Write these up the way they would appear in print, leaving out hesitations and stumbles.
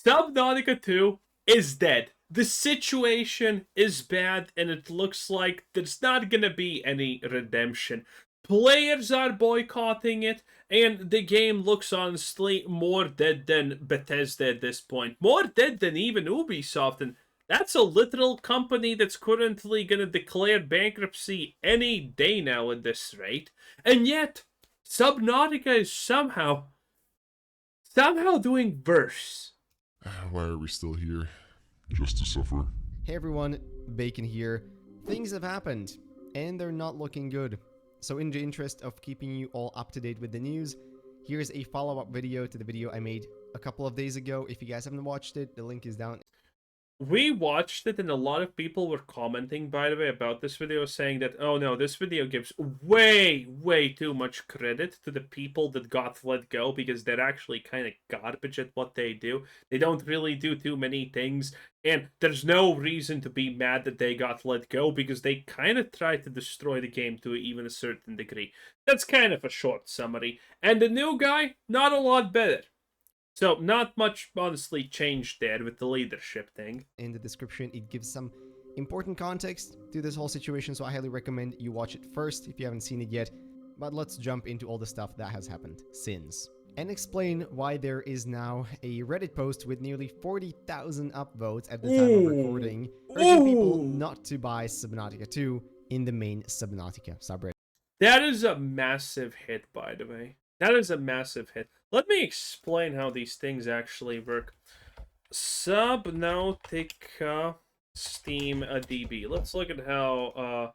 Subnautica 2 is dead. The situation is bad, and it looks like there's not gonna be any redemption. Players are boycotting it, and the game looks honestly more dead than Bethesda at this point. More dead than even Ubisoft, and that's a literal company that's currently gonna declare bankruptcy any day now at this rate. And yet, Subnautica is somehow doing worse. Why are we still here? Just to suffer. Hey everyone, Bacon here. Things have happened, and they're not looking good. So in the interest of keeping you all up to date with the news, here's a follow-up video to the video I made a couple of days ago. If you guys haven't watched it, the link is down. We watched it, and a lot of people were commenting, by the way, about this video, saying that, oh no, this video gives way too much credit to the people that got let go, because they're actually kind of garbage at what they do. They don't really do too many things, and there's no reason to be mad that they got let go, because they kind of tried to destroy the game to even a certain degree. That's kind of a short summary. And the new guy, not a lot better. So, not much, honestly, changed there with the leadership thing. In the description, it gives some important context to this whole situation, so I highly recommend you watch it first if you haven't seen it yet. But let's jump into all the stuff that has happened since, and explain why there is now a Reddit post with nearly 40,000 upvotes at the time of recording, urging people not to buy Subnautica 2 in the main Subnautica subreddit. That is a massive hit, by the way. That is a massive hit. Let me explain how these things actually work. Subnautica Steam DB. Let's look at how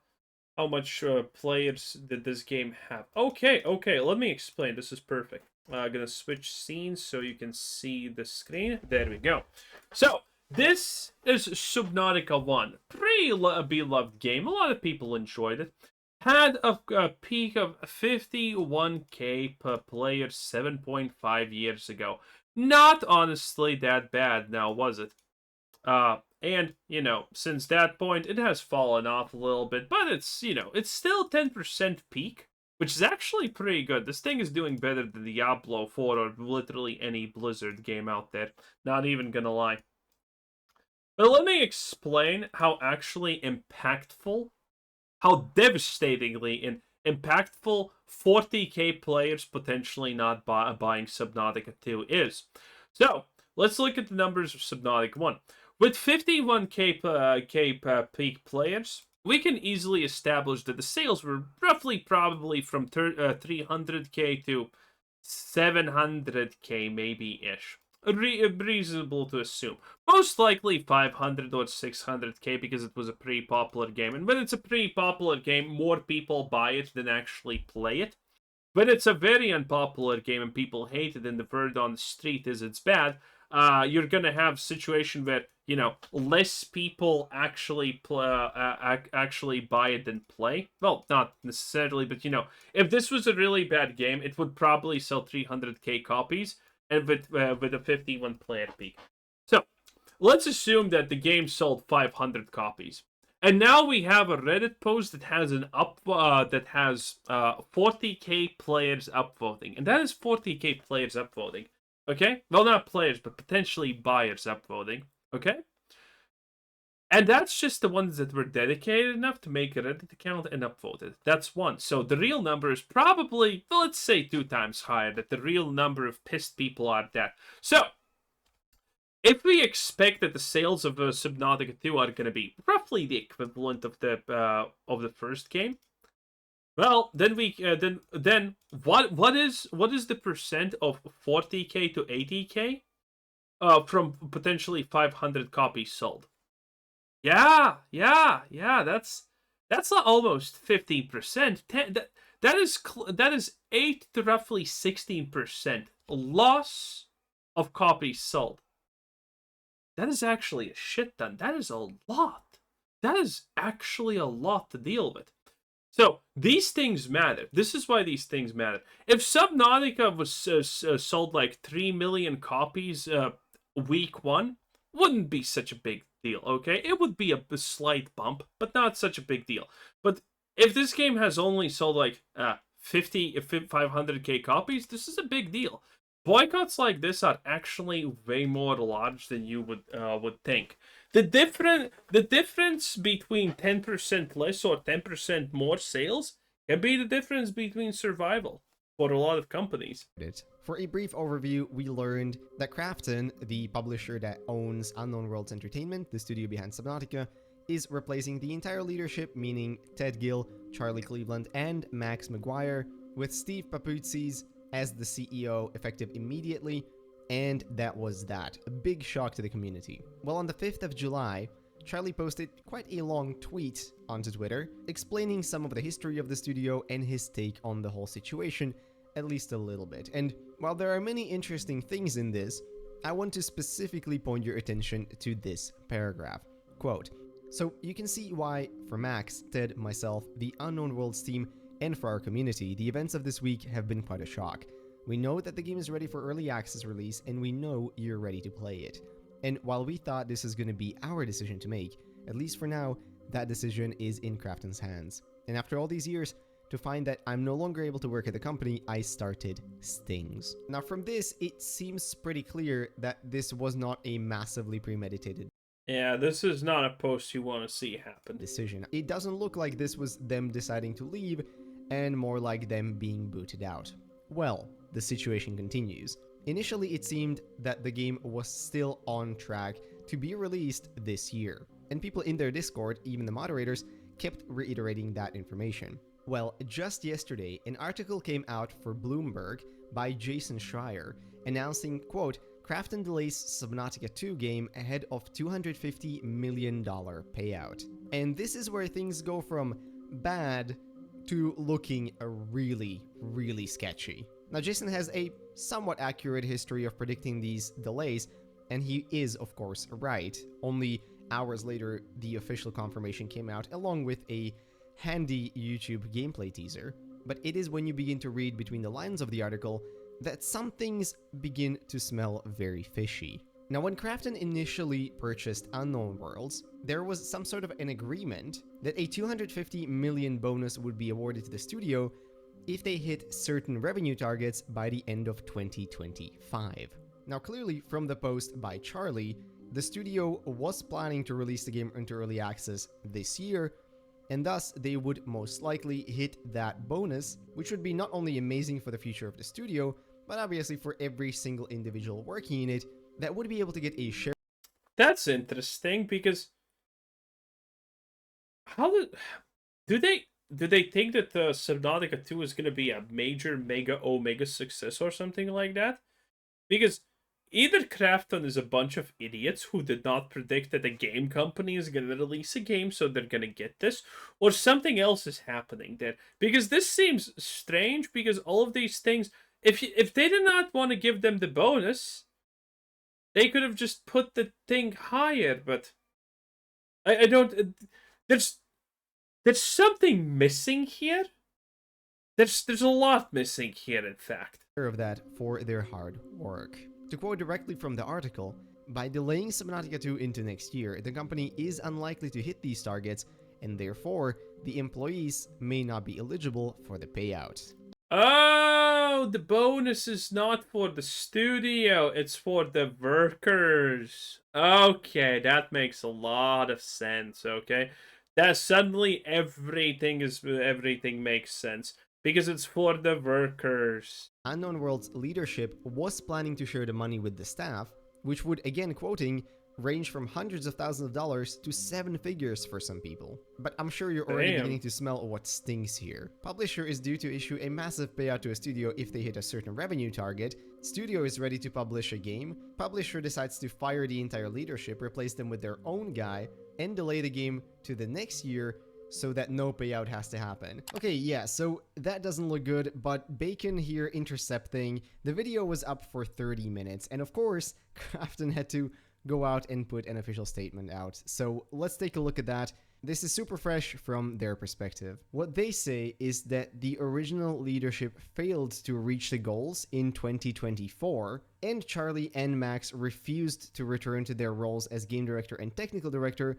much players did this game have. Okay, let me explain. This is perfect. I'm gonna switch scenes so you can see the screen. There we go. So, this is Subnautica 1. Pretty beloved game. A lot of people enjoyed it. Had a peak of 51k per player 7.5 years ago. Not honestly that bad now, was it? And, you know, since that point, it has fallen off a little bit, but it's, you know, it's still 10% peak, which is actually pretty good. This thing is doing better than Diablo 4 or literally any Blizzard game out there. Not even gonna lie. But let me explain how actually impactful, how devastatingly impactful 40k players potentially not buying Subnautica 2 is. So, let's look at the numbers of Subnautica 1. With 51k peak players, we can easily establish that the sales were roughly probably from 300k to 700k maybe-ish. Reasonable to assume. Most likely 500 or 600k because it was a pretty popular game. And when it's a pretty popular game, more people buy it than actually play it. When it's a very unpopular game and people hate it and the word on the street is it's bad, you're going to have a situation where, you know, less people actually actually buy it than play. Well, not necessarily, but, you know, if this was a really bad game, it would probably sell 300k copies. And with a 51 player peak. So, let's assume that the game sold 500 copies. And now we have a Reddit post that has 40k players upvoting. And that is 40k players upvoting. Okay? Well, not players, but potentially buyers upvoting. Okay? And that's just the ones that were dedicated enough to make a Reddit account and upvoted. That's one. So the real number is probably, well, let's say 2 times higher, that the real number of pissed people are there. So, if we expect that the sales of Subnautica 2 are going to be roughly the equivalent of the first game, well, then we then what is the percent of 40k to 80k from potentially 500 copies sold? Yeah, that's almost 15%. That is 8 to roughly 16% loss of copies sold. That is actually a shit ton. That is a lot. That is actually a lot to deal with. So, these things matter. This is why these things matter. If Subnautica was sold like 3 million copies week 1, wouldn't be such a big deal, okay? It would be a slight bump, but not such a big deal. But if this game has only sold like 500k copies, this is a big deal. boycotts like this are actually way more large than you would think. The difference between 10% less or 10% more sales can be the difference between survival for a lot of companies. For a brief overview, we learned that Krafton, the publisher that owns Unknown Worlds Entertainment, the studio behind Subnautica, is replacing the entire leadership, meaning Ted Gill, Charlie Cleveland, and Max McGuire, with Steve Paputzis as the CEO effective immediately, and that was that. A big shock to the community. Well, on the 5th of July, Charlie posted quite a long tweet onto Twitter, explaining some of the history of the studio and his take on the whole situation, at least a little bit. And while there are many interesting things in this, I want to specifically point your attention to this paragraph. Quote, "So you can see why, for Max, Ted, myself, the Unknown Worlds team, and for our community, the events of this week have been quite a shock. We know that the game is ready for early access release, and we know you're ready to play it. And while we thought this is going to be our decision to make, at least for now, that decision is in Krafton's hands. And after all these years, to find that I'm no longer able to work at the company, I started stings." Now from this, it seems pretty clear that this was not a massively premeditated Yeah, this is not a post you want to see happen. decision. It doesn't look like this was them deciding to leave, and more like them being booted out. Well, the situation continues. Initially, it seemed that the game was still on track to be released this year, and people in their Discord, even the moderators, kept reiterating that information. Well, just yesterday, an article came out for Bloomberg by Jason Schreier announcing, quote, "Krafton delays Subnautica 2 game ahead of $250 million payout." And this is where things go from bad to looking really, really sketchy. Now, Jason has a somewhat accurate history of predicting these delays, and he is, of course, right. Only hours later, the official confirmation came out, along with a handy YouTube gameplay teaser. But it is when you begin to read between the lines of the article that some things begin to smell very fishy. Now, when Krafton initially purchased Unknown Worlds, there was some sort of an agreement that a $250 million bonus would be awarded to the studio if they hit certain revenue targets by the end of 2025. Now, clearly from the post by Charlie, the studio was planning to release the game into early access this year, and thus they would most likely hit that bonus, which would be not only amazing for the future of the studio, but obviously for every single individual working in it that would be able to get a share. That's interesting because do they think that the Subnautica 2 is going to be a major mega omega success or something like that? Because either Krafton is a bunch of idiots who did not predict that a game company is going to release a game, so they're going to get this, or something else is happening there. Because this seems strange, because all of these things, if they did not want to give them the bonus, they could have just put the thing higher, but I don't. There's something missing here. There's a lot missing here, in fact. Of that for their hard work. To quote directly from the article, by delaying Subnautica 2 into next year, the company is unlikely to hit these targets, and therefore, the employees may not be eligible for the payout. Oh, the bonus is not for the studio, it's for the workers. Okay, that makes a lot of sense, okay? That suddenly everything makes sense. Because it's for the workers. Unknown Worlds leadership was planning to share the money with the staff, which would, again quoting, range from hundreds of thousands of dollars to 7 figures for some people. But I'm sure you're already beginning to smell what stings here. Publisher is due to issue a massive payout to a studio if they hit a certain revenue target. Studio is ready to publish a game. Publisher decides to fire the entire leadership, replace them with their own guy, and delay the game to the next year so that no payout has to happen. Okay, yeah, so that doesn't look good, but Bacon here intercepting, the video was up for 30 minutes, and of course, Krafton had to go out and put an official statement out. So let's take a look at that. This is super fresh from their perspective. What they say is that the original leadership failed to reach the goals in 2024, and Charlie and Max refused to return to their roles as game director and technical director,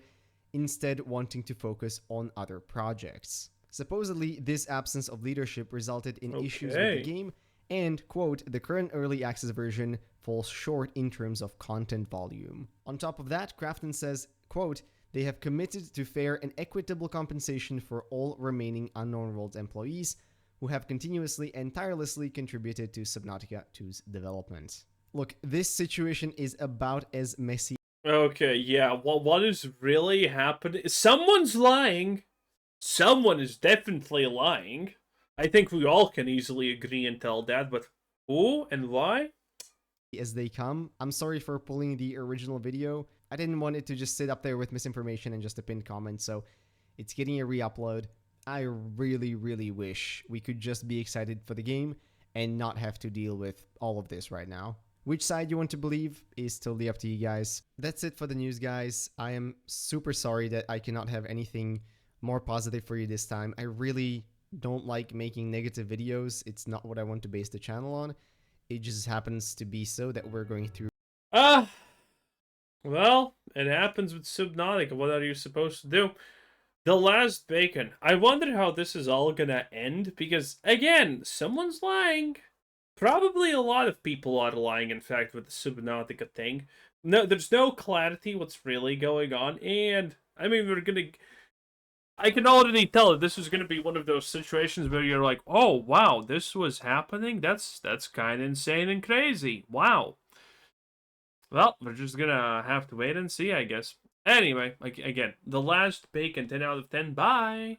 instead wanting to focus on other projects. Supposedly, this absence of leadership resulted in issues with the game and, quote, the current early access version falls short in terms of content volume. On top of that, Crafton says, quote, they have committed to fair and equitable compensation for all remaining Unknown Worlds employees who have continuously and tirelessly contributed to Subnautica 2's development. Look, this situation is about as messy. Okay, yeah, what is really happening? Someone's lying. Someone is definitely lying. I think we all can easily agree and tell that, but who and why? As they come. I'm sorry for pulling the original video. I didn't want it to just sit up there with misinformation and just a pinned comment, so it's getting a re-upload. I really, really wish we could just be excited for the game and not have to deal with all of this right now. Which side you want to believe is totally up to you guys. That's it for the news, guys. I am super sorry that I cannot have anything more positive for you this time. I really don't like making negative videos. It's not what I want to base the channel on. It just happens to be so that we're going through. Well, it happens with Subnautica. What are you supposed to do? The last bacon. I wonder how this is all gonna end, because, again, someone's lying. Probably a lot of people are lying, in fact, with the Subnautica thing. No, there's no clarity what's really going on, and, I mean, I can already tell that this is gonna be one of those situations where you're like, oh, wow, this was happening? That's kind of insane and crazy. Wow. Well, we're just gonna have to wait and see, I guess. Anyway, like, again, the last bacon, 10 out of 10, bye!